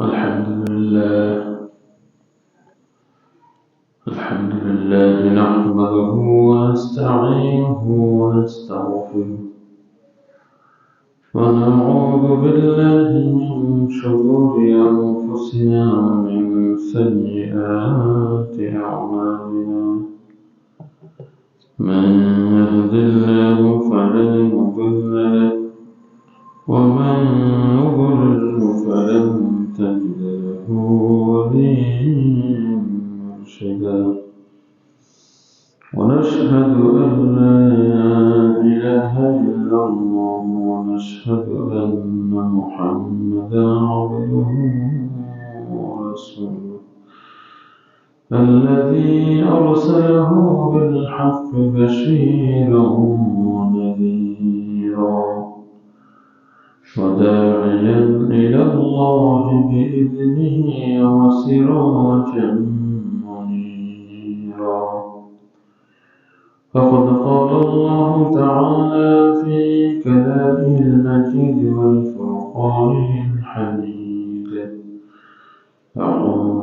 الحمد لله نحمده ونستعينه ونستغفره ونعوذ بالله من شرور أنفسنا ومن سيئات أعمالنا من يهد الله فلا مضل له ومن يضلل فلن تجد له وليا مرشدا ونشهد أن لا إله إلا الله ونشهد أن محمدا عبده ورسوله الذي أرسله بالحق بشيرا ونذيرا وداعيا إلى الله بإذنه وسراجا منيرا فقد قال الله تعالى في كلامه المجيد والفرقان الحميد أعوذ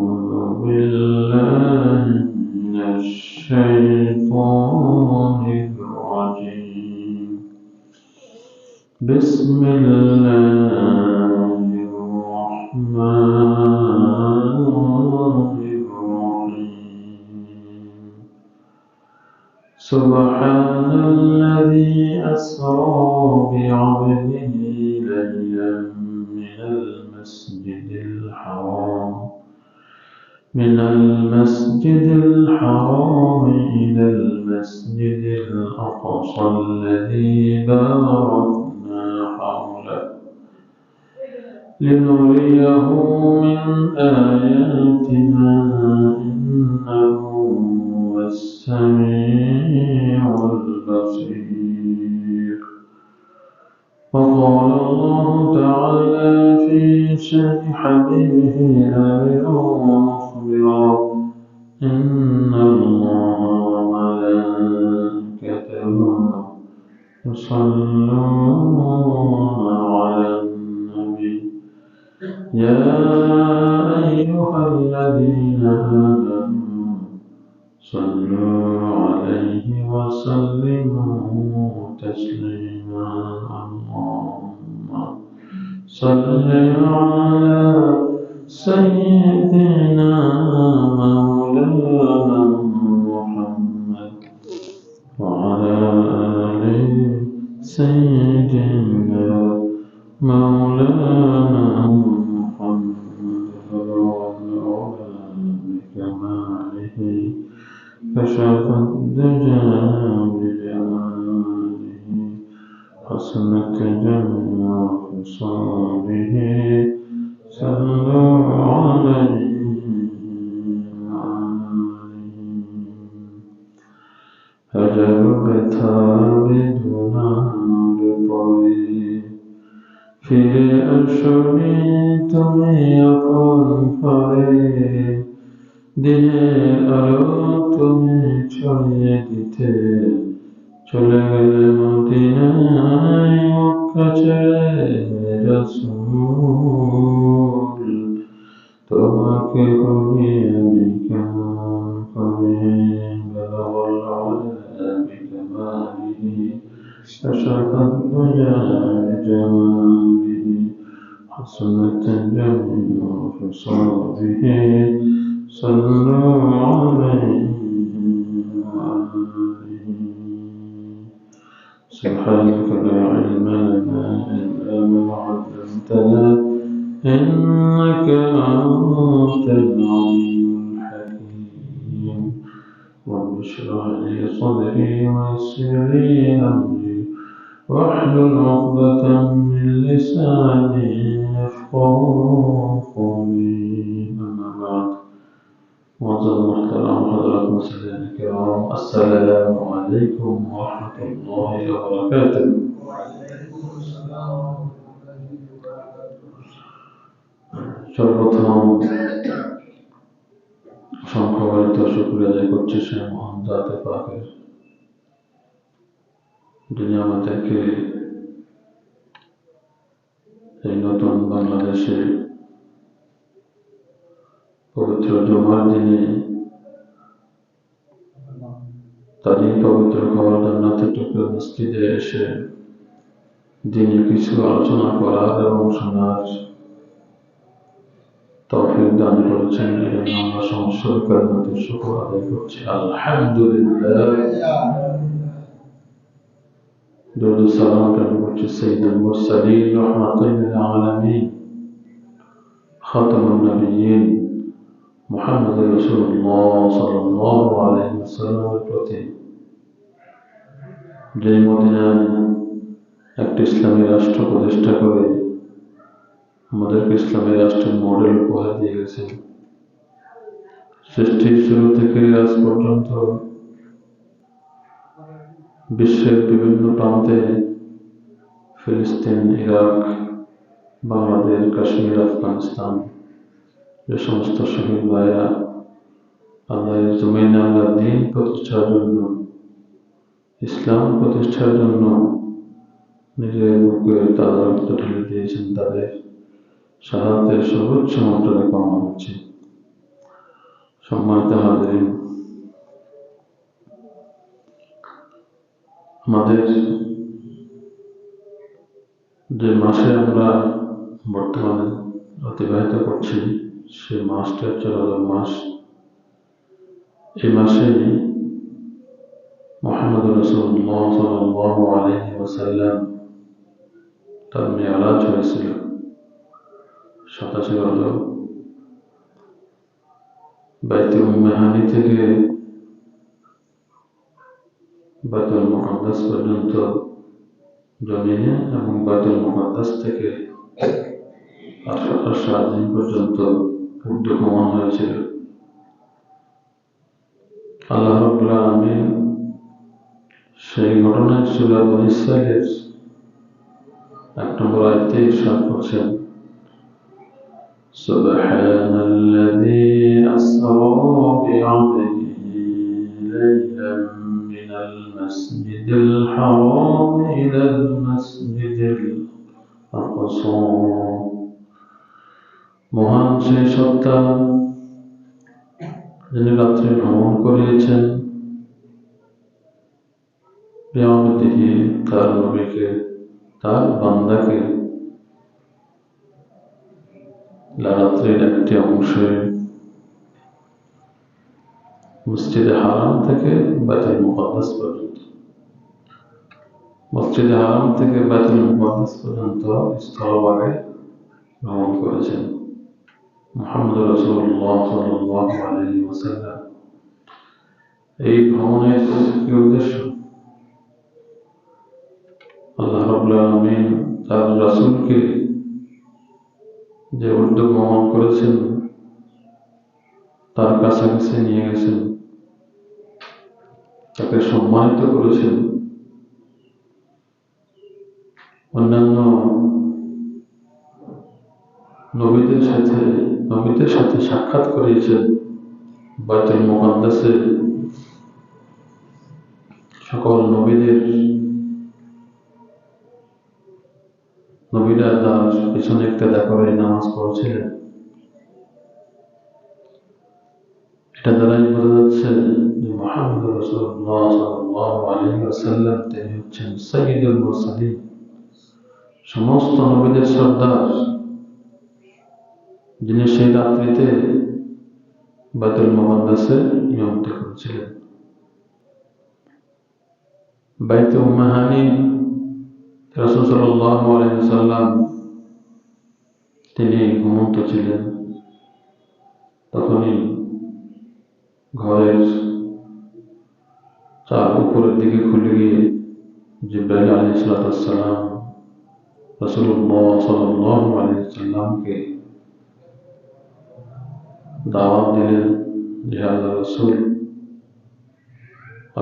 بالله من الشيطان الرجيم بسم الله الرحمن الرحيم سبحان الذي أسرى بعبده ليلا من المسجد الحرام إلى المسجد الأقصى الذي باركنا حوله لنريه من آياتنا إنه هو السميع البصير وقال الله تعالى في شأن حبيبه آمرا ومخبرا إن الله وملائكته يصلون على النبي يا أيها الذين آمنوا صلوا عليه وسلموا تسليما اللهم صل على سيدنا مولانا محمد وعلى آل سيدنا مولانا محمد وعلى بكماله كشف الدجى بجماله حسنت جميع خصاله صلوا عليه هجر بتابدنا بطريق في أشهري يكون فريق দিনে আলো তুমি ছড়িয়ে দিতে চলে গেলে মদিনায় মক্কা ছেড়ে রাসূল তোমাকে ভুলি আমি কেমন করে বলাবল বিকামালিহি كشفت الدجى بجماله حسنت جميع خصاله صلوا عليه وآله سبحانك لا علم لنا إلا ما علمتنا إنك أنت العليم الحكيم رب اشرح لي صدري ويسر لي أمري واحلل عقدة من لساني يفقهوا قولي أما بعد معزز المحترم حضرات المسلمين الكرام السلام عليكم ورحمة الله وبركاته সর্বপ্রথম সংখ্যাগরিত শুকরিয়া আদায় করছি সেই মহান জাতে পাকের যিনি আমাদেরকে এই নতুন বাংলাদেশে পবিত্র জুমার দিনে তারই পবিত্র ঘর জান্নাতের টুকরো মসজিদে এসে দিনে কিছু আলোচনা করার এবং শোনার তৌফিক দান করেছেন। এজন্য আমরা সমস্ত কারণের শুকর আদায় করছি, আলহামদুলিল্লাহ। দরুদ সালাম প্রেরণ করছি সাইয়্যিদুল মুরসালিন রাহমাতুল লিল আলামিন খাতামুন নবিয়্যিন মুহাম্মদুর রাসূলুল্লাহ সাল্লাল্লাহু আলাইহি ওয়াসাল্লামের প্রতি, যে মদিনায় একটি ইসলামী রাষ্ট্র প্রতিষ্ঠা করে আমাদেরকে ইসলামী রাষ্ট্রের মডেল উপহার দিয়ে গেছেন। সৃষ্টির শুরু থেকে আজ পর্যন্ত বিশ্বের বিভিন্ন প্রান্তে ফিলিস্তিন, ইরাক, বাংলাদেশ, কাশ্মীর, আফগানিস্তান, যে সমস্ত শহীদ ভাইরা আল্লাহর জমিনে আল্লাহর দ্বীন প্রতিষ্ঠার জন্য, ইসলাম প্রতিষ্ঠার জন্য নিজের বুকে তাদের রক্ত ঢেলে দিয়েছেন, তাদের শাহাদাতের সর্বোচ্চ মর্যাদা কামনা করছি। সম্মানিত হাজিরিন, আমাদের যে মাসে আমরা বর্তমানে অতিবাহিত করছি সেই মাসটি হচ্ছে রজব মাস। এই মাসে মুহাম্মদুর রাসূলুল্লাহ সাল্লাল্লাহু আলাইহি ওয়াসাল্লাম তার মেরাজ হয়েছিল 27 রজব। বাইতুল উম্মাহানি থেকে বাইতুল মুকাদ্দাস পর্যন্ত জমিনে এবং বাইতুল মুকাদ্দাস থেকে আরশ আজিম পর্যন্ত উর্দু ভ্রমণ হয়েছিল। আল্লাহ রাব্বুল আলামিন সেই ঘটনায় সূরা বনী ইসরাঈলের 1 নম্বর আয়াতে ইরশাদ করছেন, সুবহানাল্লাযী আসরা বি'আবদিহি লাইলাম মিনাল মাসজিদিল হারাম ইলাল মাসজিদিল আকসা। মহান সেই সত্তা যিনি রাত্রে ভ্রমণ করিয়েছেন বি'আবদিহি, তার নবীকে, তার বান্দাকে রাত্রির একটি অংশে মসজিদে হারাম থেকে বাইতুল মুকাদ্দাস পর্যন্ত, মসজিদে হারাম থেকে বাইতুল মুকাদ্দাস পর্যন্ত স্থলভাগে ভ্রমণ করেছেন মুহাম্মদুর রাসূলুল্লাহ সাল্লাল্লাহু আলাইহি ওয়াসাল্লাম। এই ভ্রমণের কি উদ্দেশ্য? আল্লাহ রাব্বুল আলামিন তার রাসূলকে যে উদ্যোগ ভ্রমণ করেছেন তার কাছাকাছি নিয়ে গেছেন, তাকে সম্মানিত করেছেন, অন্যান্য নবীদের সাথে সাক্ষাৎ করিয়েছেন। বাইতুল মুকাদ্দাসে সকল নবীরা তার পিছনে ইক্তেদা করে নামাজ পড়ছিলেন। এটা দ্বারাই বোঝা যাচ্ছে যে মুহাম্মদুর রাসূলুল্লাহ সাল্লাল্লাহু আলাইহি ওয়াসাল্লাম তিনি হচ্ছেন সাইয়্যিদুল মুরসালিন, সমস্ত নবীদের সর্দার, যিনি সেই রাত্রিতে বাইতুল মুকাদ্দাসে ইমামতি করেছিলেন। বাইতে উম্মাহানি রাসূল সাল্লাল্লাহু আলাইহি ওয়াসাল্লাম তিনি ঘুমন্ত ছিলেন। তখনই ঘরের চার উপরের দিকে খুলে গিয়ে জিবরাইল আলাইহিস সালাম রাসূলুল্লাহ সাল্লাল্লাহু আলাইহি ওয়াসাল্লামকে দাওয়াত দিলেন যে আল্লাহর রাসূল,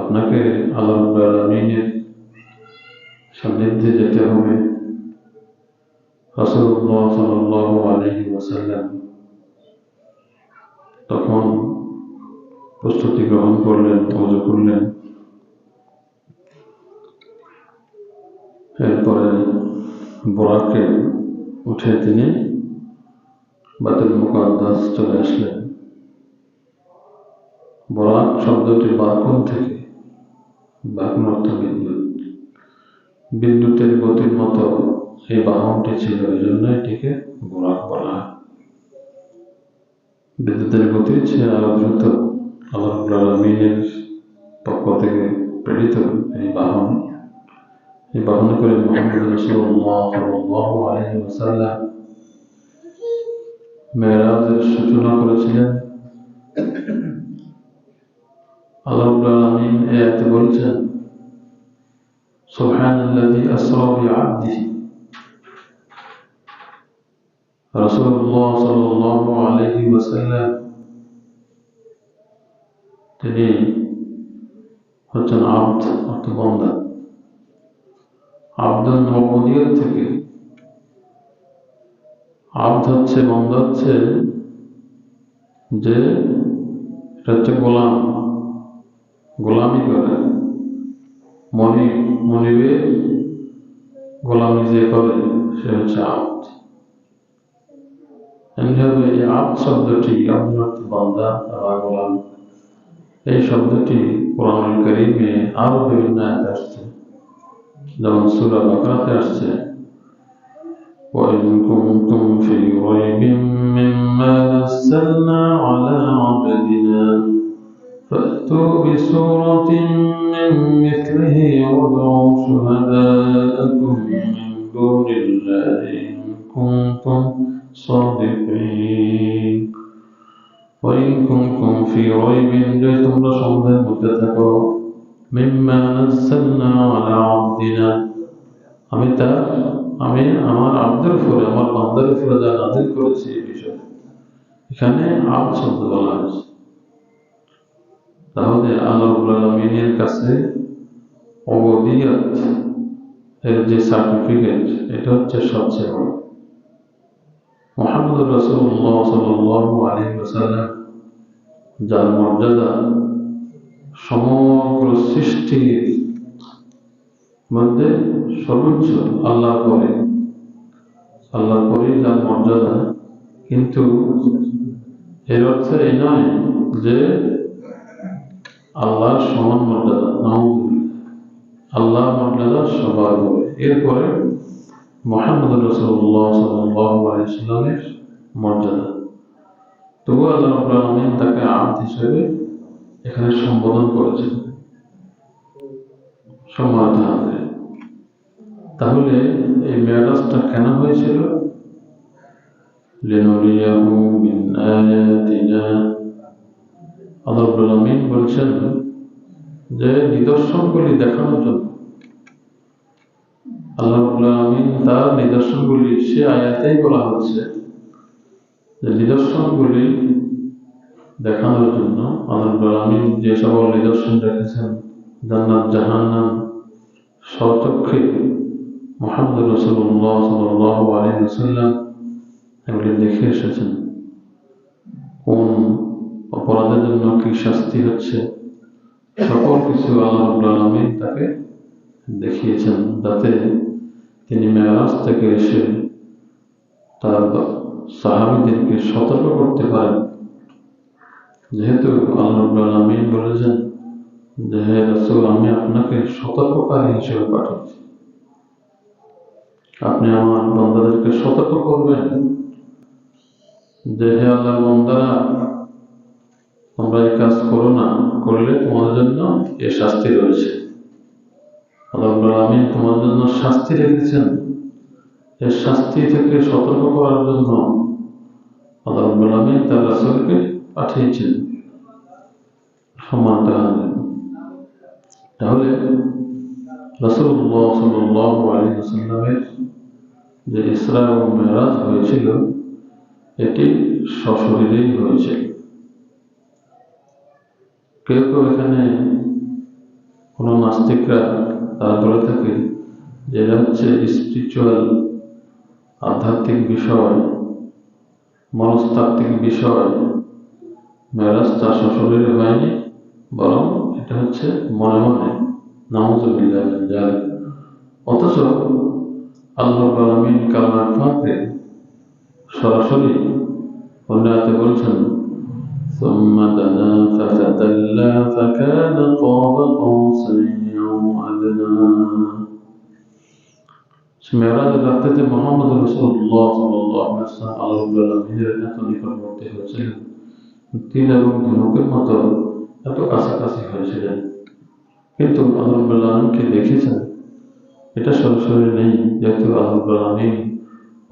আপনাকে আল্লাহ রাব্বুল আলামিনের সান্নিধ্যে যেতে হবে। রাসূলুল্লাহ সাল্লাল্লাহু আলাইহি ওয়াসাল্লাম তখন প্রস্তুতি গ্রহণ করলেন, ওযু করলেন। এরপরে বোরাকে উঠে তিনি বাইতুল মুকাদ্দাস চলে আসলেন। শব্দটি বাকুন থেকে, বাকুন অর্থ বিদ্যুৎ, বিদ্যুতের গতির মতো এই বাহনটি ছিল, এই জন্য এটিকে বুরাক বলা হয়। বিদ্যুতের গতির চেয়ে আরো দ্রুত আল্লাহ রাব্বুল আলামিনের পক্ষ থেকে প্রেরিত এই বাহনে করে মুহাম্মদ রাসূলুল্লাহ সাল্লাল্লাহু আলাইহি ওয়াসাল্লাম মেরাজের সূচনা করেছিলেন। আল্লাহ রাব্বুল আলামিন এই আয়াতে বলছেন, সুবহানাল্লাযী আসরা বিআবদিহি। রাসূলুল্লাহ সাল্লাল্লাহু আলাইহি ওয়াসাল্লাম তিনি হচ্ছেন আব্দ অর্থ বান্দা। আব্দুল উবুদিয়ত থেকে আব্দ হচ্ছে, বান্দা হচ্ছে যে এটা হচ্ছে গোলাম, গোলামি করে, মনিবে গোলামি যে করে সে হচ্ছে আব্দ। এমনিভাবে এই আব্দ শব্দটি, আব্দ অর্থ বান্দা বা গোলাম, এই শব্দটি কোরআনুল কারীমে আরো বিভিন্ন আয়াতে আসছে। যেমন সূরা বাকারাতে আসছে, وَإِن كُنتُمْ فِي رَيْبٍ مِّمَّا نَزَّلْنَا عَلَىٰ عَبْدِنَا فَأْتُوا بِسُورَةٍ مِّن مِّثْلِهِ وَادْعُوا شُهَدَاءَكُم مِّن دُونِ اللَّهِ إِن كُنتُمْ صَادِقِينَ। وَإِن كُنتُمْ فِي رَيْبٍ, যদি তোমরা সন্দেহের মধ্যে থাকো, মিম্মা নাযালনা আলা আবদিনা, আমি আমার আব্দের উপরে, আমার বান্দার উপরে যা নাযিল করেছি এই বিষয়ে। এখানে আব্দ শব্দ বলা হয়েছে। তাহলে আল্লাহ রাব্বুল আলামিনের কাছে উবুদিয়ত এর যে সার্টিফিকেট, এটা হচ্ছে সবচেয়ে বড়। মুহাম্মদুর রাসূলুল্লাহ সাল্লাল্লাহু আলাইহি ওয়াসাল্লাম যার মর্যাদা সমগ্র সৃষ্টির মধ্যে সর্বোচ্চ, আল্লাহর পরে যার মর্যাদা, কিন্তু এর অর্থ এই নয় যে আল্লাহর সমান মর্যাদা, আল্লাহর মর্যাদা সবার উপরে। এরপরে মুহাম্মদুর রাসূলুল্লাহ সাল্লাল্লাহু আলাইহি ওয়াসাল্লামের মর্যাদা। তবু আল্লাহ রাব্বুল আলামিন তাকে আব্দ হিসেবে এখানে সম্বোধন করেছেন। সম্মানিত হাজির, তাহলে এই মেরাজটা কেন হয়েছিল? লিনুরিয়াহু মিন আয়াতিনা। আল্লাহ রাব্বুল আলামিন বলছেন যে নিদর্শনগুলি দেখানোর জন্য। আল্লাহ রাব্বুল আলামিন তার নিদর্শনগুলি সে আয়াতেই বলা হচ্ছে যে নিদর্শনগুলি দেখানোর জন্য। আল্লাহ রাব্বুল আলামিন যে সকল নিদর্শন রেখেছেন, জান্নাত জাহান্নাম, স্বচক্ষে মুহাম্মদ রাসূলুল্লাহ সাল্লাল্লাহু আলাইহি ওয়াসাল্লাম এগুলি দেখে এসেছেন। কোন অপরাধের জন্য কি শাস্তি হচ্ছে, সকল কিছু আল্লাহ রাব্বুল আলামিন তাকে দেখিয়েছেন, যাতে তিনি মেরাজ থেকে এসে তার সাহাবীদেরকে সতর্ক করতে পারেন। যেহেতু আল্লাহ রাব্বুল আলামিন বলেছেন যে হে রাসূল, আমি আপনাকে সতর্ককারী হিসেবে পাঠিয়েছি, আপনি আমার বান্দাদেরকে সতর্ক করবেন যে হে আল্লাহর বান্দারা, তোমরা এই কাজ করো না, করলে তোমাদের জন্য এই শাস্তি রয়েছে। আল্লাহ রাব্বুল আলামিন তোমাদের জন্য শাস্তি রেখেছেন। এই শাস্তি থেকে সতর্ক করার জন্য আল্লাহ রাব্বুল আলামিন তার রাসূলকে পাঠিয়েছেন। সম্মানিত হাজির, তাহলে রাসূলুল্লাহ সাল্লাল্লাহু আলাইহি ওয়াসাল্লামের যে ইসরা ও মেরাজ হয়েছিল, এটি সশরীরেই হয়েছিল। কেউ কেউ এখানে কোনো নাস্তিকরা তারা বলে থাকে যে এটা হচ্ছে স্পিরিচুয়াল, আধ্যাত্মিক বিষয়, মনস্তাত্ত্বিক বিষয়। মেরাজটা সশরীরে হয়নি, বরং এটা হচ্ছে মনে মনে। নাউযুবিল্লাহ মিন যালিক। অথচ আল্লাহ রাব্বুল আলামিন কালামে পাকে সরাসরি অন্য আয়াতে বলছেন ثم دنا فتدلى فكان قاب قوسين أو أدنى মেরাজের রাত্রিতে মুহাম্মদ রাসূলুল্লাহ সাল্লাল্লাহু আলাইহি ওয়াসাল্লাম আল্লাহ রাব্বুল আলামিনের এত নিকটবর্তী হয়েছিলেন, তীর এবং ধনুকের মতো এত কাছাকাছি হয়েছিলেন, কিন্তু আল্লাহ রাব্বুল আলামিনকে দেখেছেন এটা সরাসরি নেই। যেহেতু আল্লাহ রাব্বুল আলামিন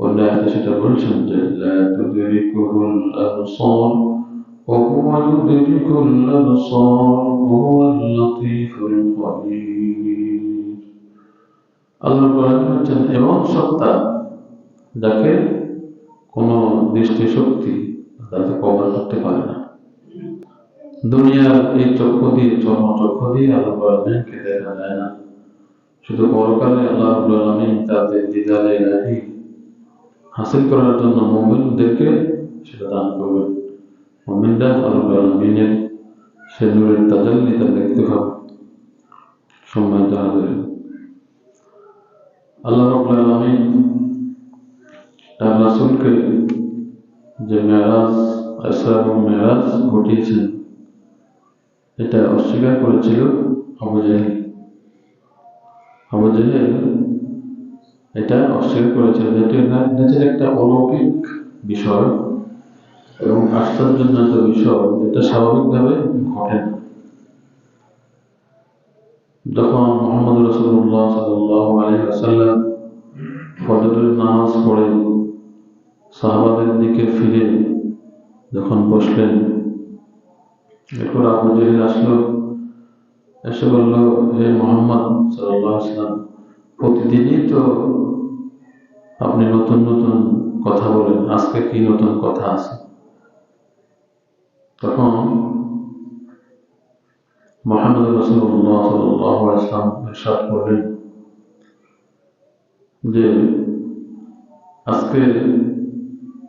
অন্য আয়াতে সেটা বলছেন যে লা তুদরিকুহুল আবসার ওয়া হুয়া ইউদরিকুল আবসার ওয়া হুয়াল লাতীফুল খবীর। আল্লাহ রাব্বুল আলামিন হচ্ছেন এমন সত্তা যাকে কোনো দৃষ্টিশক্তি তাকে কভার করতে পারে না। দুনিয়ার এই চক্ষু দিয়ে, চর্মচক্ষু দিয়ে আল্লাহ রাব্বুল আলামিনকে দেখা যায় না। শুধু পরকালে আল্লাহ রাব্বুল আলামিন তাদের দিদারে ইলাহি হাসিল করার জন্য মুমিনদেরকে সেটা দান করবেন। মুমিনরা আল্লাহ রাব্বুল আলামিনের সে নূরের তাজাল্লি তা দেখতে পাবে। সম্মানিত হাজিরিন, আল্লাহ রাব্বুল আলামিন তার রাসূলকে যে মেরাজ, ইসরা এবং মেরাজ ঘটিয়েছেন এটা অস্বীকার করেছিল আবু জেহেল। আবু জেহেল এটা অস্বীকার করেছিল যে এটা একটা অলৌকিক বিষয় এবং আশ্চর্যজনক বিষয়, যেটা স্বাভাবিকভাবে ঘটে না। যখন মুহাম্মদ রাসূলুল্লাহ সাল্লাল্লাহু আলাইহি ওয়াসাল্লাম ফজরের নামাজ পড়ে সাহাবাদের দিকে ফিরে যখন বসলেন, এরপর আবু জেহেল আসলো, এসে বলল, হে মুহাম্মদ সাল্লাল্লাহু আলাইহি ওয়াসাল্লাম, প্রতিদিনই তো আপনি নতুন নতুন কথা বলেন, আজকে কি নতুন কথা আছে? তখন মুহাম্মদ রাসূলুল্লাহ সাল্লাল্লাহু আলাইহি ওয়াসাল্লাম ইরশাদ করলেন যে আজকে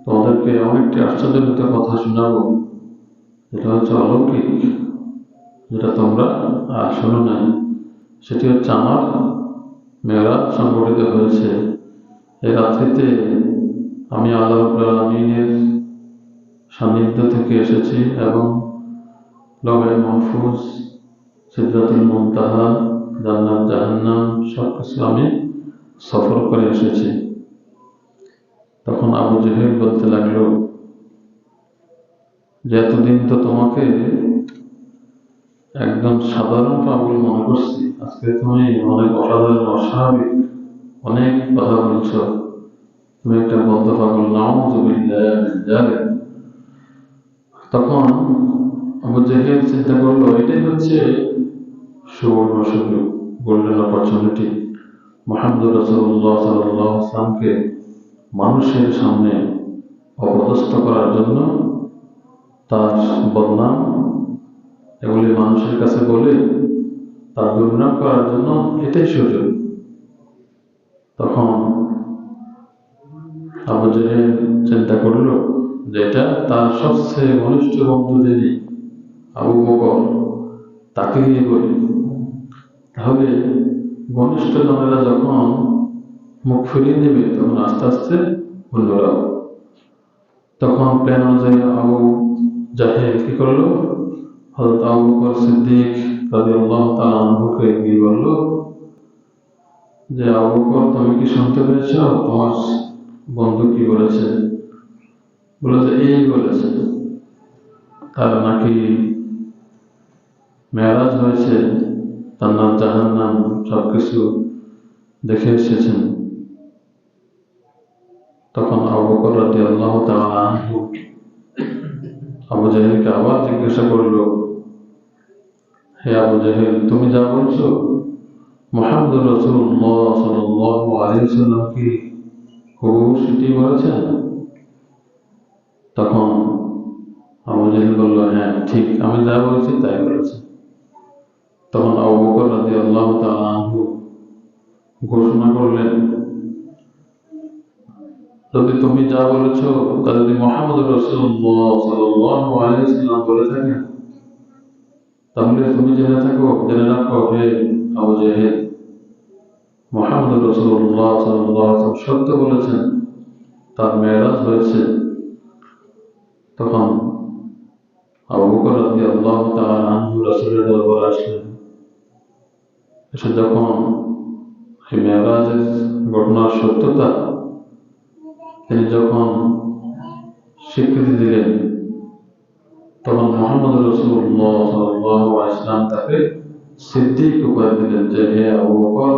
তোমাদেরকে অনেকটি আশ্চর্যজনক কথা শোনাবো, যেটা হচ্ছে অলৌকিক, যেটা তোমরা শোনো নাই। সেটি হচ্ছে আমার মেরাজ সংঘটিত হয়েছে। এই রাত্রিতে আমি আল্লাহ রাব্বুল আলামিনের সান্নিধ্য থেকে এসেছি এবং লওহে মাহফুজ, সিদরাতুল মুনতাহা, জান্নাত জাহান্নাম সবকিছু আমি সফর করে এসেছি। তখন আবু জেহেল বলতে লাগলো যে এতদিন তো তোমাকে একদম সাধারণ পাগল মনে করছি, আজকে তুমি অনেক অসাধারণ, অস্বাভাবিক অনেক কথা বলছো, তুমি একটা বদ্ধ পাগল। নাউযুবিল্লাহি মিন যালিক। তখন আবু জেহেল চিন্তা করলো এটাই হচ্ছে সুবর্ণ সুযোগ, গোল্ডেন অপরচুনিটি, মুহাম্মদ রাসূলুল্লাহ সাল্লাল্লাহু আলাইহি ওয়াসাল্লামকে মানুষের সামনে অপদস্থ করার জন্য, তার বদনাম এগুলি মানুষের কাছে বলে তার দুর্নাম করার জন্য এটাই সুযোগ। তখন আবু জেহেল চিন্তা করল যে এটা তার সবচেয়ে ঘনিষ্ঠ বন্ধু যিনি আবু বকর, তাকে গিয়ে বলি, তাহলে ঘনিষ্ঠ জনেরা যখন মুখ ফিরিয়ে নেবে তখন আস্তে আস্তে অন্যরাও। তখন প্ল্যান অনুযায়ী আবু জাহেল কি করলো, হযরত আবু বকর সিদ্দিক রাদিয়াল্লাহু তাআলা আনহুকে গিয়ে বলল যে আবু বকর, তুমি কি শুনতে পেয়েছ তোমার বন্ধু কি বলেছে? বলে যে এই বলেছে, তার নাকি মেরাজ হয়েছে, জান্নাত জাহান্নাম সবকিছু দেখে এসেছেন। তখন আবু বকর রাদিয়াল্লাহু তাআলা আনহু আবু জেহেলকে আবার জিজ্ঞাসা করলো, হে আবু জেহেল, তুমি যা বলছো মুহাম্মদ রাসূলুল্লাহ সাল্লাল্লাহু আলাইহি ওয়াসাল্লাম কি হুবহু সেটি বলেছেন? তখন আবু জেহেল বলল, হ্যাঁ ঠিক, আমি যা বলছি তাই বলেছে। তখন আবু বকর রাদিয়াল্লাহু তাআলা আনহু ঘোষণা করলেন, যদি তুমি যা বলেছো তা যদি মুহাম্মদ রাসূলুল্লাহ সাল্লাল্লাহু আলাইহি ওয়াসাল্লাম বলে থাকেন, তাহলে তুমি জেনে রাখো হে আবু জেহেল, মুহাম্মদ রাসূলুল্লাহ সাল্লাল্লাহু আলাইহি ওয়াসাল্লাম সত্য বলেছেন, তার মেরাজ হয়েছে। তখন আবু বকর রাদিয়াল্লাহু তাআলা আনহু রাসূলের দরবারে আসলেন। এসে যখন এই মেরাজের ঘটনার সত্যতা তিনি যখন স্বীকৃতি দিলেন, তখন মুহাম্মদ রাসূলুল্লাহ সাল্লাল্লাহু আলাইহি ওয়াসাল্লাম তাকে সিদ্দিক উপাধি দিলেন যে, হে আবু বকর,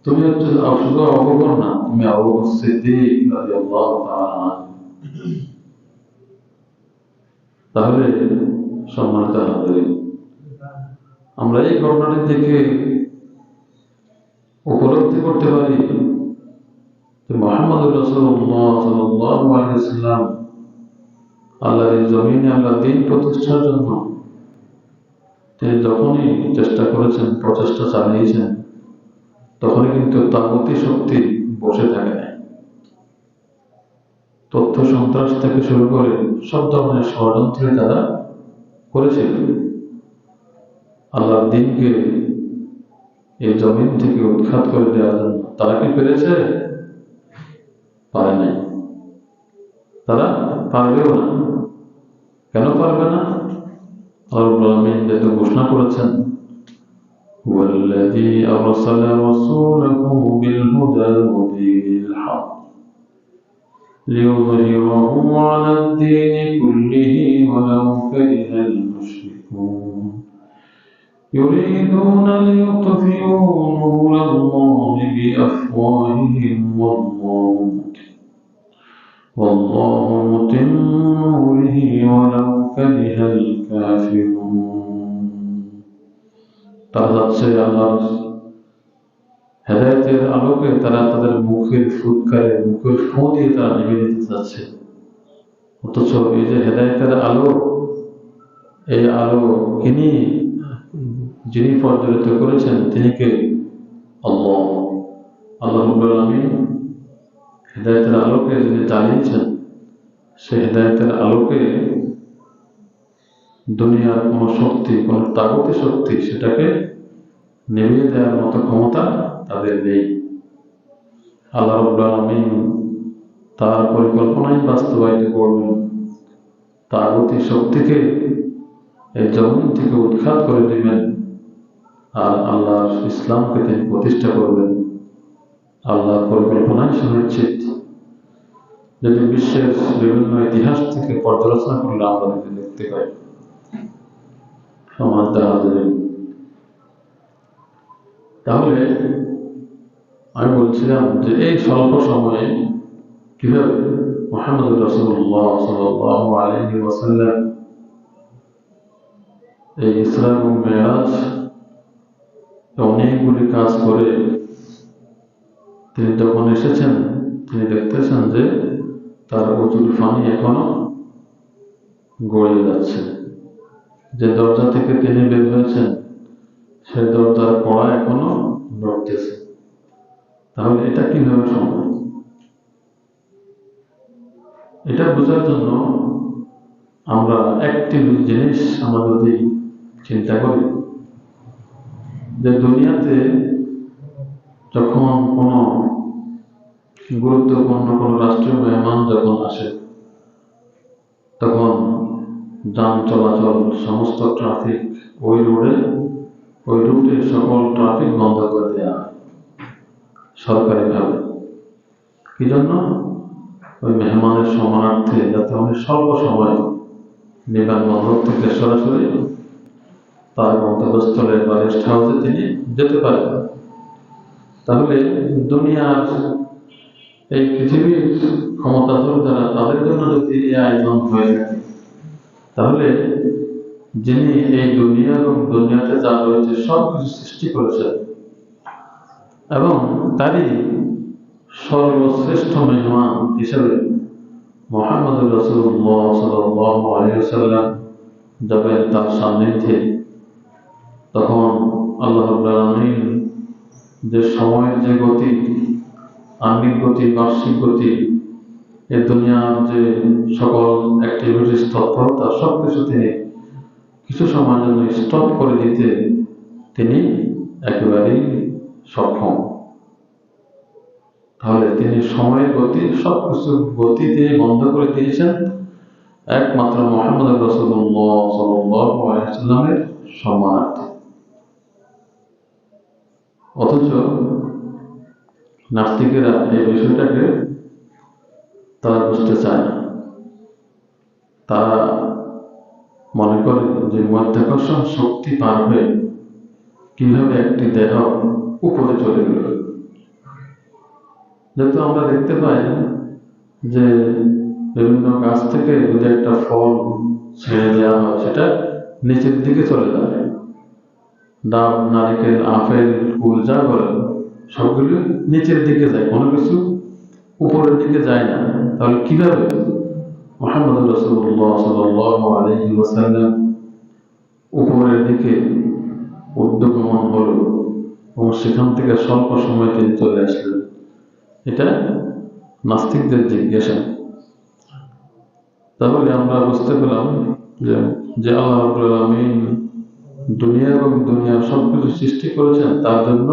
তুমি হচ্ছে শুধু আবু বকর না, তুমি আবু বকর সিদ্দিক রাদিয়াল্লাহু তাআলা আনহু। তাহলে সম্মানিত হাজিরিন, আমরা এই ঘটনাটি থেকে উপলব্ধি করতে পারি যে মুহাম্মদ রাসূলুল্লাহ সাল্লাল্লাহু আলাইহি ওয়াসাল্লাম আল্লাহর জমিনে আল্লাহর দ্বীন প্রতিষ্ঠার জন্য তিনি যখনই চেষ্টা করেছেন, প্রচেষ্টা চালিয়েছেন, তখনই কিন্তু তাগুতি শক্তি বসে থাকে নাই। তথ্য সন্ত্রাস থেকে শুরু করে সব ধরনের ষড়যন্ত্রে তারা করেছিল আল্লাহর দ্বীনকে এই জমিন থেকে উৎখাত করে দেওয়ার জন্য। তারা কি পেরেছে? পারে নাই। তারা পারবেও না। কেন পারবে না? আল্লাহ আমিন যেহেতু ঘোষণা করেছেন, ওয়াল্লাযী আরসালা রাসূলাহু বিল হুদা ওয়া দীনিল হক লিইয়ুযহিরাহু আলাদ দীনি কুল্লিহি ওয়ালাউ কারিহাল মুশরিকুন يريدون ليطفئوا نور الله بأفواههم والله متم نوره ولو كره الكافرون। তারা যাচ্ছে আল্লাহর হেদায়েতের আলোকে তারা তাদের মুখের ফুৎকারে, মুখের ফু দিয়ে তারা নিভে দিতে যাচ্ছে। অথচ এই যে হেদায়েতের আলো, এই আলো যিনি প্রজ্বলিত করেছেন তিনি কে? আল্লাহ। আল্লাহ রাব্বুল আলামিন হেদায়েতের আলোকে যিনি জ্বালিয়েছেন, সেই হেদায়েতের আলোকে দুনিয়ার কোনো শক্তি, কোনো তাগুতি শক্তি সেটাকে নিভিয়ে দেওয়ার মতো ক্ষমতা তাদের নেই। আল্লাহ রাব্বুল আলামিন তার পরিকল্পনাই বাস্তবায়িত করবেন। তাগুতি শক্তিকে এই জমিন থেকে উৎখাত করে দিবেন আর আল্লাহর ইসলামকে তিনি প্রতিষ্ঠা করবেন। আল্লাহর পরিকল্পনাই সুনিশ্চিত। যদি বিশ্বের বিভিন্ন ইতিহাস থেকে পর্যালোচনা করলে আমরা দেখতে পাই। তাহলে আমি বলছিলাম যে এই স্বল্প সময়ে কিভাবে মুহাম্মদ রাসূলুল্লাহ সাল্লাল্লাহু আলাইহি ওয়াসাল্লাম এই ইসরা এবং মেরাজ অনেকগুলি কাজ করে তিনি যখন এসেছেন, তিনি দেখতেছেন যে তার উজুর ফানি এখনো গড়িয়ে যাচ্ছে। যে দরজা থেকে তিনি বের হয়েছেন সে দরজার কড়া এখনো নড়তেছে। তাহলে এটা কিভাবে সম্ভব? এটা বোঝার জন্য আমরা একটি জিনিস আমরা যদি চিন্তা করি যে দুনিয়াতে যখন কোনো গুরুত্বপূর্ণ কোনো রাষ্ট্রীয় মেহমান যখন আসে, তখন যান চলাচল, সমস্ত ট্রাফিক ওই রুটে সকল ট্রাফিক বন্ধ করে দেওয়া সরকারিভাবে। কি জন্য? ওই মেহমানের সম্মানার্থে, যাতে অনেক স্বল্প সময় বিমানবন্দর থেকে সরাসরি তার গন্তব্যস্থলে বা রেস্ট হাউসে তিনি যেতে পারেন। তাহলে দুনিয়ার এই পৃথিবীর ক্ষমতাধর যারা, তাদের জন্য যদি এই আয়োজন হয়ে থাকে, তাহলে যিনি এই দুনিয়া এবং দুনিয়াতে যা রয়েছে সব কিছু সৃষ্টি করেছেন এবং তারই সর্বশ্রেষ্ঠ মেহমান হিসেবে মুহাম্মদ রাসূলুল্লাহ সাল্লাল্লাহু আলাইহি ওয়াসাল্লাম যাবেন তার সান্নিধ্যে, তখন আল্লাহ রাব্বুল আলামিন যে সময়ের যে গতি, আঙ্গিক গতি, বার্ষিক গতি, এই দুনিয়ার যে সকল অ্যাক্টিভিটিস, তৎপরতা, সব কিছু তিনি কিছু সময়ের জন্য স্টপ করে দিতে তিনি একেবারেই সক্ষম। তাহলে তিনি সময়ের গতি, সব কিছু গতি দিয়ে বন্ধ করে দিয়েছেন একমাত্র মুহাম্মদ রাসূলুল্লাহ সাল্লাল্লাহু আলাইহি ওয়াসাল্লামের সম্মানার্থে। অথচ নাস্তিকেরা এই বিষয়টাকে তারা বুঝতে চায় না। তারা মনে করে যে মাধ্যাকর্ষণ শক্তি পার হয়ে কিভাবে একটি দেহ উপরে চলে গেল। যেহেতু আমরা দেখতে পাই যে বিভিন্ন গাছ থেকে যদি একটা ফল ছেড়ে দেওয়া হয় সেটা নিচের দিকে চলে যায়। ডাব, নারিকেল, আপেল, কুল যা বলে সবগুলো নিচের দিকে যায়, কোনো কিছু উপরের দিকে যায় না। তাহলে কিভাবে মুহাম্মদ রাসূলুল্লাহ সাল্লাল্লাহু আলাইহি ওয়াসাল্লাম উপরের দিকে ঊর্ধ্বগমন হলো এবং সেখান থেকে স্বল্প সময় তিনি চলে আসলেন? এটা নাস্তিকদের জিজ্ঞাসা। তাহলে আমরা বুঝতে পেলাম যে আল্লাহ রাব্বুল আলামিন দুনিয়া এবং দুনিয়ার সবকিছু সৃষ্টি করেছেন তার জন্য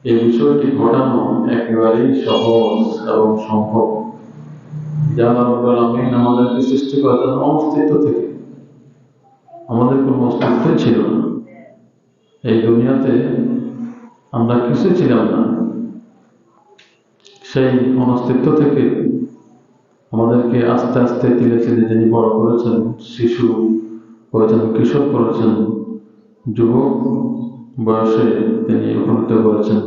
এই বিষয়টি ঘটানো একেবারেই সহজ এবং সম্ভব। যে আল্লাহ রাব্বুল আলামিন আমাদেরকে সৃষ্টি করেছেন অস্তিত্ব থেকে। আমাদের কোনো অস্তিত্বই ছিল না এই দুনিয়াতে, আমরা কিছুই ছিলাম না। সেই অনস্তিত্ব থেকে আমাদেরকে আস্তে আস্তে ধীরে ধীরে যিনি বড় করেছেন, শিশু করেছেন, কিশোর করেছেন, যুবক বয়সে তিনি উপনীত করেছেন,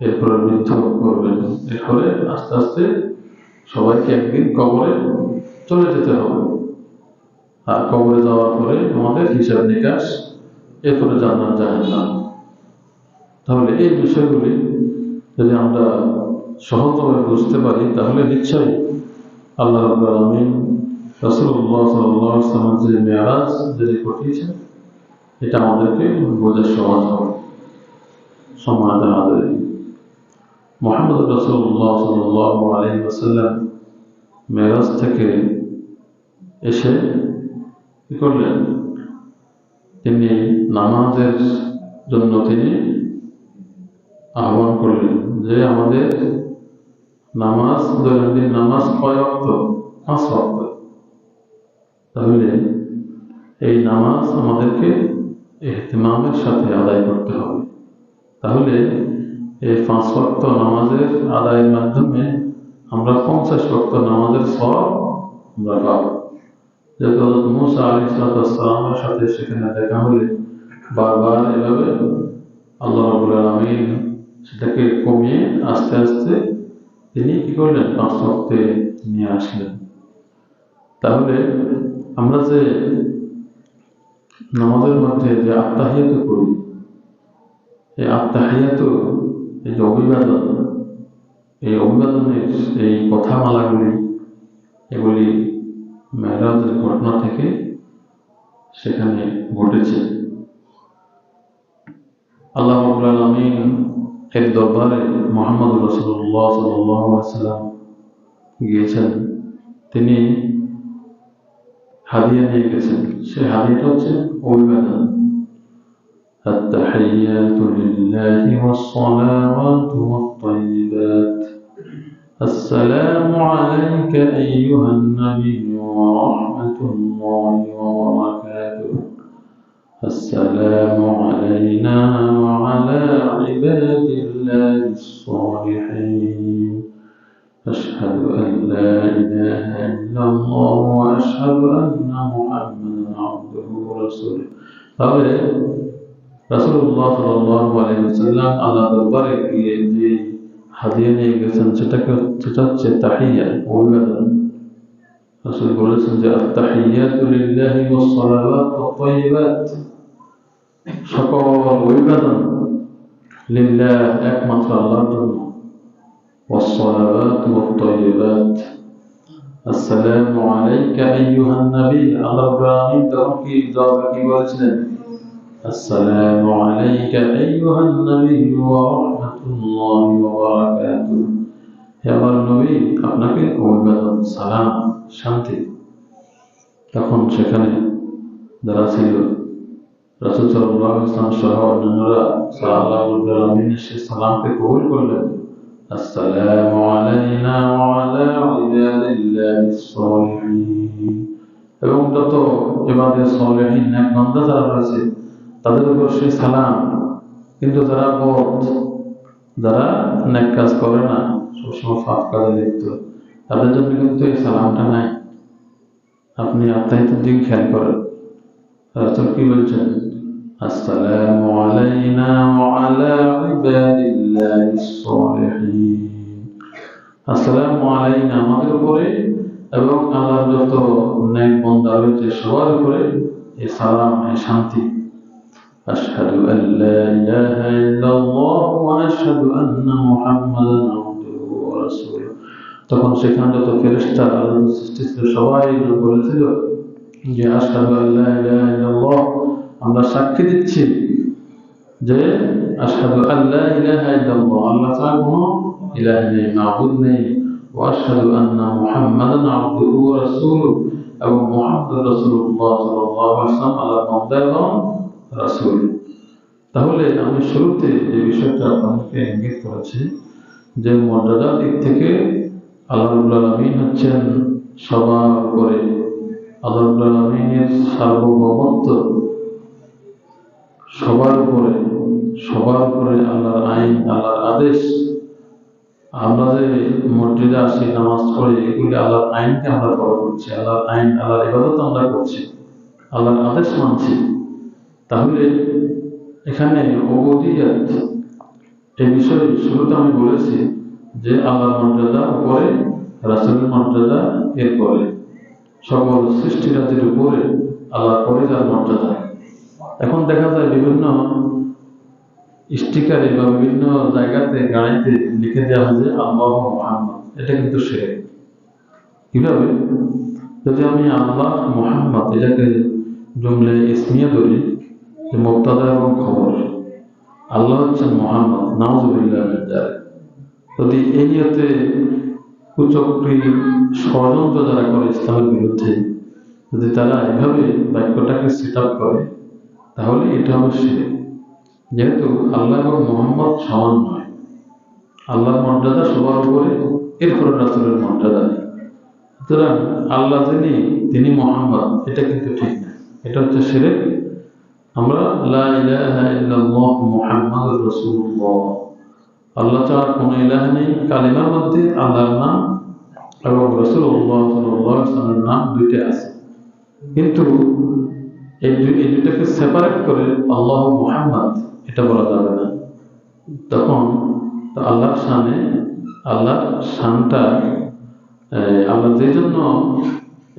এরপরে বৃদ্ধ করবেন। এরপরে আস্তে আস্তে সবাইকে একদিন কবরে চলে যেতে হবে। আর কবরে যাওয়ার পরে আমাদের হিসাব নিকাশ, এরপরে জান্নাত জাহান্নাম। তাহলে এই বিষয়গুলি যদি আমরা সহজভাবে বুঝতে পারি তাহলে নিশ্চয়ই আল্লাহ রাব্বুল আলামিন রাসূলুল্লাহ সাল্লাল্লাহু আলাইহি ওয়াসাল্লাম যে মেরাজ যিনি ঘটিয়েছেন এটা আমাদেরকে বোঝা সহজ হবে। সম্মানিত হাজিরিন, মুহাম্মদ রাসূলুল্লাহ সাল্লাল্লাহু আলাইহি ওয়াসাল্লাম মেরাজ থেকে এসে কি করলেন? তিনি নামাজের জন্য তিনি আহ্বান করলেন যে আমাদের নামাজ, দৈনন্দিন নামাজ কয় ওয়াক্ত? 5 ওয়াক্ত। তাহলে এই নামাজ আমাদেরকে ইহতিমামের সাথে আদায় করতে হবে। তাহলে এই 5 ওয়াক্ত নামাজের আদায়ের মাধ্যমে আমরা 50 ওয়াক্ত নামাজের সওয়াব আমরা পাব। যেহেতু হযরত মুসা আলাইহিস সালামের সাথে সেখানে দেখা হলে বারবার এভাবে আল্লাহ রাব্বুল আলামিন সেটাকে কমিয়ে আস্তে আস্তে তিনি কি করলেন? 5 ওয়াক্তে নিয়ে আসলেন। তাহলে আমরা যে নামাজের মধ্যে যে আত্তাহিয়াত করি, এই আত্তাহিয়াত, এই যে অভিবাদন, এই অভিবাদনের এই কথামালাগুলি, এগুলি মেরাজের ঘটনা থেকে সেখানে ঘটেছে। আল্লাহ রাব্বুল আলামিন এর দরবারে মুহাম্মদ রাসূলুল্লাহ সাল্লাল্লাহু আলাইহি ওয়াসাল্লাম গিয়েছেন। তিনি হাদিয়া নিয়ে গেছেন। সেই হাদিয়াটা হচ্ছে অভিবাদন। আত-তাহিয়াতু লিল্লাহি ওয়াস-সালাওয়াতু ওয়াত-তাইয়্যিবাত। আসসালামু আলাইকা আইয়ুহান নাবিয়্যু ওয়া রাহমাতুল্লাহি ওয়া বারাকাতুহু। আসসালামু আলাইনা ওয়া আলা ইবাদিল্লাহিস সালিহিন। أشهد أن لا إله إلا الله وأشهد أن محمدا عبده ورسوله। তাহলে রাসূলুল্লাহ সাল্লাল্লাহু আলাইহি ওয়াসাল্লাম আল্লাহ দরবারে গিয়ে যে হাদিয়া নিয়ে গেছেন সেটা হচ্ছে তাহিয়া, অভিবাদন। রাসূল বলেছেন যে আত-তাহিয়াতু লিল্লাহি ওয়াস-সালাওয়াতু ওয়াত-তাইয়্যিবাত। সকল অভিবাদন লিল্লাহ, একমাত্র আল্লাহর জন্য। والصلوات والطيبات। السلام عليك أيها النبي। الله رب العالمين تركي جوابك وجنا السلام عليك أيها النبي ورحمة الله وبركاته। يا নবী, আপনাকে অভিবাদন, সালাম, শান্তি। তখন সেখানে যারা ছিল রাসূল সাল্লাল্লাহু আলাইহি ওয়াসাল্লাম সহ অন্যান্যরা আল্লাহ রাব্বুল আলামিনের সেই সালামকে কবুল করলেন। আসসালামু আলাইনা ওয়া আলা ইবাদিল্লাহিস সালিহিন। এবং যত ইবাদে সালিহিন নেক বান্দা যারা রয়েছে তাদের উপর সেই সালাম। কিন্তু যারা বদ, যারা নেক কাজ করে না, সবসময় পাপ কাজে লিপ্ত, তাদের জন্য কিন্তু এই সালামটা নাই। আপনি আত্মাহিতের দিকে খেয়াল করেন, রাসূল কি বলছেন? আসসালামু আলাইনা ওয়া আলা ইবাদিল্লাহিস সালিহিন। আসসালামু আলাইনা আমাদের উপরে এবং আল্লাহর যত নেক বান্দা রয়েছে সবার উপরে এই সালাম, এই শান্তি। আশহাদু আল্লা ইলাহা ইল্লাল্লাহ ওয়া আশহাদু আন্না মুহাম্মাদান আবদুহু ওয়া রাসূলুহু। তখন সেখানে যত ফেরেশতা আল্লাহর সৃষ্টি ছিল সবাই বলেছিল যে আশহাদু আল্লা ইলাহা ইল্লাল্লাহ, আমরা সাক্ষী দিচ্ছি যে আশহাদু আল্লা ইলাহা ইল্লাল্লাহ, আল্লাহ ছাড়া কোনো ইলাহ নেই, মাবুদ নেই। ওয়া আশহাদু আন্না মুহাম্মাদান আবদুহু ওয়া রাসূলুহু, এবং মুহাম্মদ রাসূলুল্লাহ সাল্লাল্লাহু আলাইহি ওয়াসাল্লাম আল্লাহর বান্দা এবং রাসূল। তাহলে আমি শুরুতে যে বিষয়টা আপনাকে ইঙ্গিত করেছি যে মর্যাদার দিক থেকে আল্লাহ রাব্বুল আলামিন হচ্ছেন সবার উপরে। আল্লাহ রাব্বুল আলামিনের সার্বভৌমত্ব সবার উপরে, সবার উপরে আল্লাহর আইন, আল্লাহর আদেশ। আমরা যে মসজিদে আসি, নামাজ পড়ি, এগুলি আল্লাহর আইনকে আমরা ফলো করছি, আল্লাহর আইন, আল্লাহর ইবাদত আমরা করছি, আল্লাহর আদেশ মানছি। তাহলে এখানে উবুদিয়ত এই বিষয়ে শুরুতে আমি বলেছি যে আল্লাহর মর্যাদা উপরে, রাসূলের মর্যাদা এরপরে, সকল সৃষ্টিরাজির উপরে আল্লাহর পরে যার মর্যাদা। এখন দেখা যায় বিভিন্ন স্টিকারে বা বিভিন্ন জায়গাতে গাড়িতে লিখে দেওয়া হয় যে আল্লাহ মুহাম্মদ। এটা কিন্তু শিরক। কিভাবে? যদি আমি আল্লাহ মুহাম্মদ এটাকে জুমলে ইসমিয়া ধরি, যে মুবতাদা এবং খবর, আল্লাহ হচ্ছেন মুহাম্মদ, নাউযুবিল্লাহ মিন যালিক। যদি এই নিয়তে কুচক্রী ষড়যন্ত্র যারা করে ইসলামের বিরুদ্ধে, যদি তারা এভাবে বাক্যটাকে সেট আপ করে, তাহলে এটা হবে শিরক। যেহেতু আল্লাহ এবং মুহাম্মদ সমান নয়, আল্লাহর মর্যাদা সবার উপরে, এরপরে রাসূলের মর্যাদা নেই। সুতরাং আল্লাহ যিনি, তিনি মুহাম্মদ, এটা কিন্তু ঠিক না, এটা হচ্ছে শিরক। আমরা লা ইলাহা ইল্লাল্লাহ মুহাম্মাদুর রাসূলুল্লাহ, আল্লাহ ছাড়া কোনো ইলাহ নেই, কালিমার মধ্যে আল্লাহর নাম এবং রাসূলুল্লাহ সাল্লাল্লাহু আলাইহি ওয়াসাল্লামের নাম দুইটা আছে। কিন্তু এই দুইটাকে সেপারেট করে আল্লাহ মুহাম্মদ এটা বলা যাবে না। তখন আল্লাহর শানে, আল্লাহর শানটা, আল্লাহ যে জন্য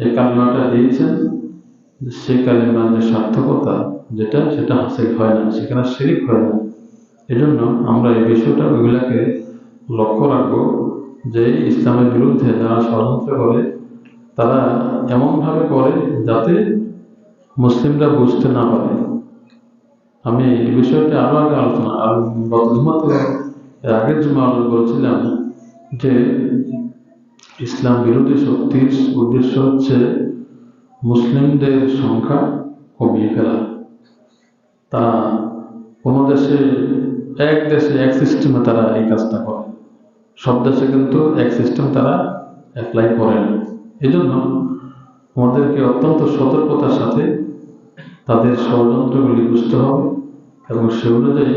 এই কালিমাটা দিয়েছেন, সেই কালিমার যে সার্থকতা যেটা, সেটা হাসিল হয় না, সেখানে শিরক হয় না। এজন্য আমরা এই বিষয়টা, ওইগুলাকে লক্ষ্য রাখবো যে ইসলামের বিরুদ্ধে যারা ষড়যন্ত্র করে, তারা এমনভাবে করে যাতে মুসলিমরা বুঝতে না পারে। আমি এই বিষয়টা আরো আগে আলোচনা, আর গত জুমাতে, এর আগের জুমা আলোচনা করেছিলাম যে ইসলাম বিরোধী শক্তির উদ্দেশ্য হচ্ছে মুসলিমদের সংখ্যা কমিয়ে ফেলা। তারা কোনো দেশে, এক দেশে এক সিস্টেমে তারা এই কাজটা করে, সব দেশে কিন্তু এক সিস্টেম তারা অ্যাপ্লাই করে না। এই জন্য আমাদেরকে অত্যন্ত সতর্কতার সাথে তাদের ষড়যন্ত্রগুলি বুঝতে হবে এবং সে অনুযায়ী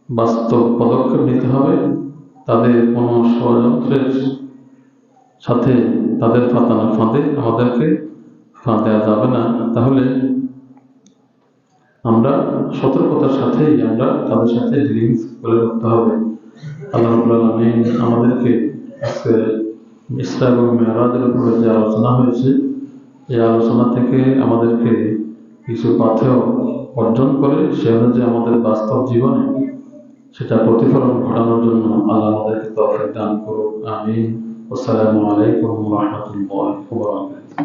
বাস্তব পদক্ষেপ নিতে হবে। তাদের কোনো ষড়যন্ত্রের সাথে, তাদের ফাঁদানো ফাঁদে আমাদেরকে ফা দেওয়া যাবে না। তাহলে আমরা সতর্কতার সাথেই আমরা তাদের সাথে ডিলিংস করে করতে হবে। আল্লাহ রাব্বুল আলামিন আমাদেরকে আজকে ইসরা এবং মেরাজের উপরে যে আলোচনা হয়েছে, এই আলোচনা থেকে আমাদেরকে কিছু পাথেয় অর্জন করে সে অনুযায়ী আমাদের বাস্তব জীবনে সেটা প্রতিফলন ঘটানোর জন্য আল্লাহ আমাদেরকে তৌফিক দান করুন। আমিন। আসসালামু আলাইকুম ওয়া রাহমাতুল্লাহি ওয়া বারাকাতুহু।